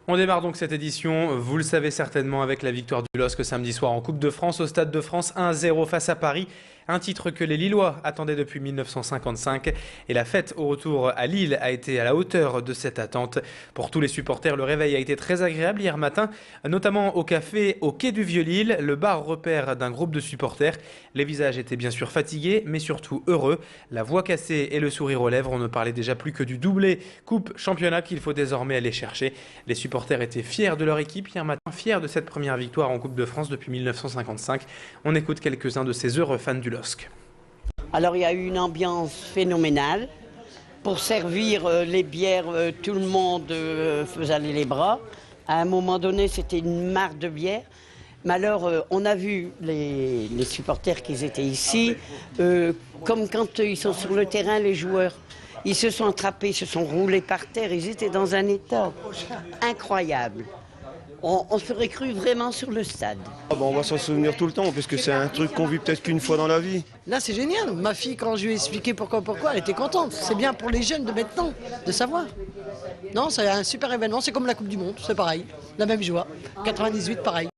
On démarre donc cette édition, vous le savez certainement, avec la victoire du LOSC samedi soir en Coupe de France au Stade de France 1-0 face à Paris. Un titre que les Lillois attendaient depuis 1955 et la fête au retour à Lille a été à la hauteur de cette attente. Pour tous les supporters, le réveil a été très agréable hier matin, notamment au café au quai du Vieux-Lille, le bar repère d'un groupe de supporters. Les visages étaient bien sûr fatigués, mais surtout heureux. La voix cassée et le sourire aux lèvres, on ne parlait déjà plus que du doublé Coupe Championnat qu'il faut désormais aller chercher. Les supporters étaient fiers de leur équipe hier matin, fiers de cette première victoire en Coupe de France depuis 1955. On écoute quelques-uns de ces heureux fans du LOSC. Alors il y a eu une ambiance phénoménale. Pour servir les bières, tout le monde faisait aller les bras. À un moment donné, c'était une mare de bière. Mais alors, on a vu les supporters qui étaient ici, comme quand ils sont sur le terrain, les joueurs. Ils se sont attrapés, ils se sont roulés par terre, ils étaient dans un état incroyable. On serait cru vraiment sur le stade. On va s'en souvenir tout le temps, parce que c'est un truc qu'on vit peut-être qu'une fois dans la vie. Là, c'est génial. Ma fille, quand je lui ai expliqué pourquoi, elle était contente. C'est bien pour les jeunes de maintenant, de savoir. Non, c'est un super événement. C'est comme la Coupe du Monde, c'est pareil. La même joie. 98, pareil.